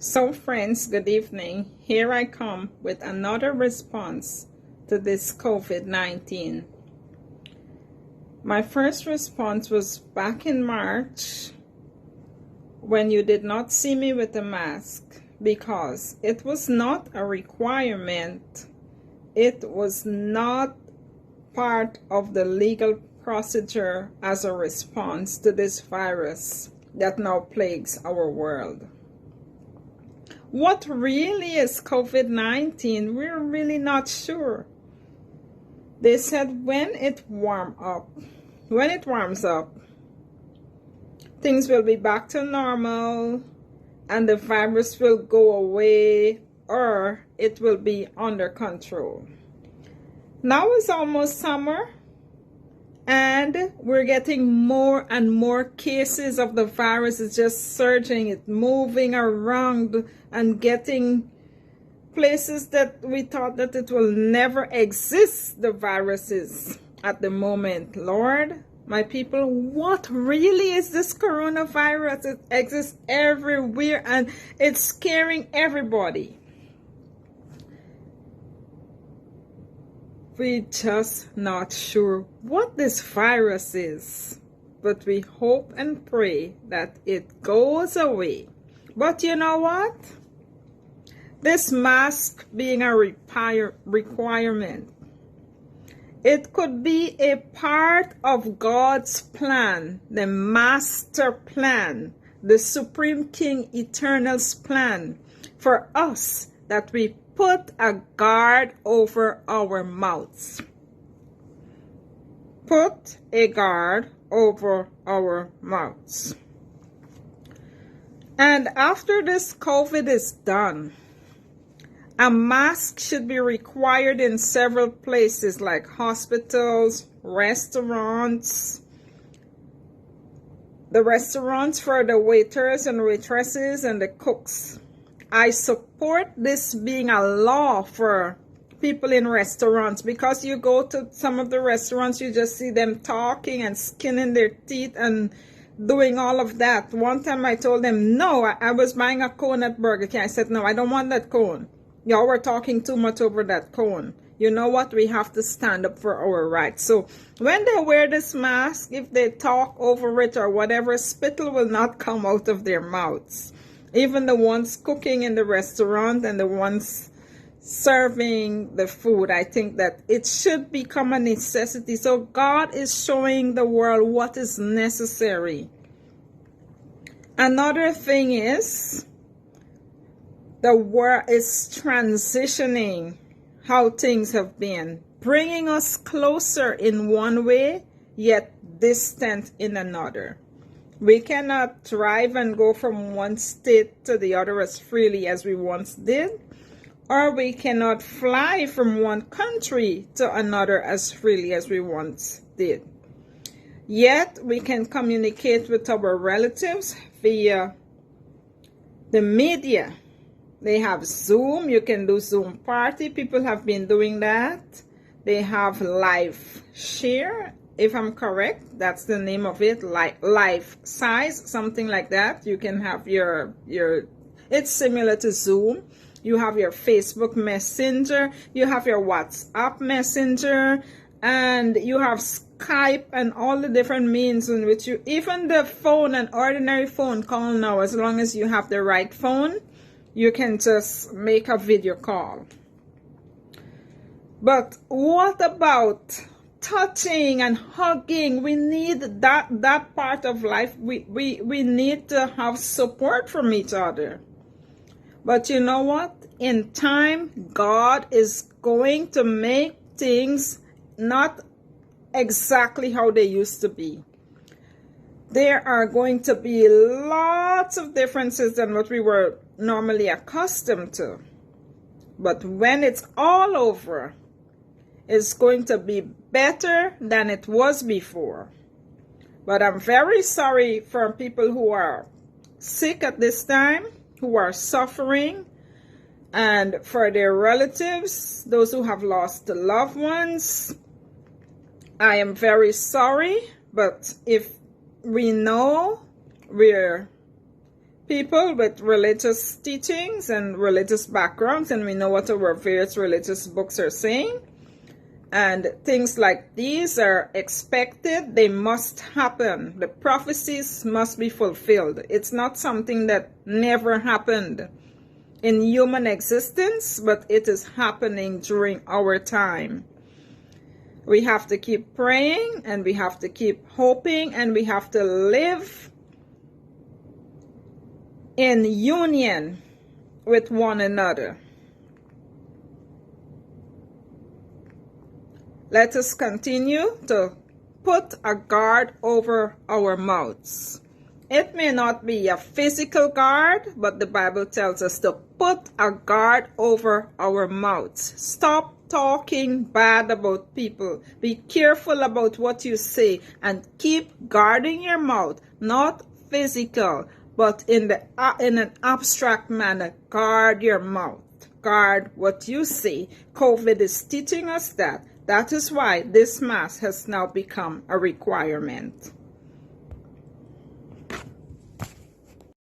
So friends, good evening. Here I come with another response to this COVID-19. My first response was back in March when you did not see me with a mask because it was not a requirement. It was not part of the legal procedure as a response to this virus that now plagues our world. What really is COVID-19? We're really not sure. They said when it warms up, things will be back to normal and the virus will go away or it will be under control. Now it's almost summer and we're getting more and more cases of the virus. It's just surging, it's moving around and getting places that we thought that it will never exist, the viruses at the moment. Lord, my people, what really is this coronavirus? It exists everywhere and it's scaring everybody. We're just not sure what this virus is, but we hope and pray that it goes away. But you know what? This mask being a requirement, it could be a part of God's plan, the master plan, the Supreme King Eternal's plan for us, that we put a guard over our mouths. Put a guard over our mouths. And after this COVID is done, a mask should be required in several places like hospitals, restaurants, the restaurants for the waiters and waitresses and the cooks. I support this being a law for people in restaurants because you go to some of the restaurants, you just see them talking and skinning their teeth and doing all of that. One time I told them, no, I was buying a cone at Burger King. I said, no, I don't want that cone. Y'all were talking too much over that cone. You know what? We have to stand up for our rights. So when they wear this mask, if they talk over it or whatever, spittle will not come out of their mouths. Even the ones cooking in the restaurant and the ones serving the food, I think that it should become a necessity. So God is showing the world what is necessary. Another thing is, the world is transitioning how things have been, bringing us closer in one way, yet distant in another. We cannot drive and go from one state to the other as freely as we once did, or we cannot fly from one country to another as freely as we once did. Yet we can communicate with our relatives via the media. They have Zoom. You can do Zoom party. People have been doing that. They have Live Share, if I'm correct. That's the name of it. Live Size, something like that. You can have your. It's similar to Zoom. You have your Facebook Messenger. You have your WhatsApp Messenger, and you have Skype and all the different means in which you. Even the phone, an ordinary phone call now, as long as you have the right phone, you can just make a video call. But what about touching and hugging? We need that part of life. We need to have support from each other. But you know what? In time, God is going to make things not exactly how they used to be. There are going to be lots of differences than what we were normally accustomed to. But when it's all over, it's going to be better than it was before. But I'm very sorry for people who are sick at this time, who are suffering, and for their relatives, those who have lost loved ones. I am very sorry, but if we know we're people with religious teachings and religious backgrounds, and we know what our various religious books are saying. And things like these are expected. They must happen. The prophecies must be fulfilled. It's not something that never happened in human existence, but it is happening during our time. We have to keep praying, and we have to keep hoping, and we have to live in union with one another. Let us continue to put a guard over our mouths. It may not be a physical guard, but the Bible tells us to put a guard over our mouths. Stop talking bad about people. Be careful about what you say, and keep guarding your mouth, not physical, but in an abstract manner. Guard your mouth. Guard what you say. COVID is teaching us that. That is why this mask has now become a requirement.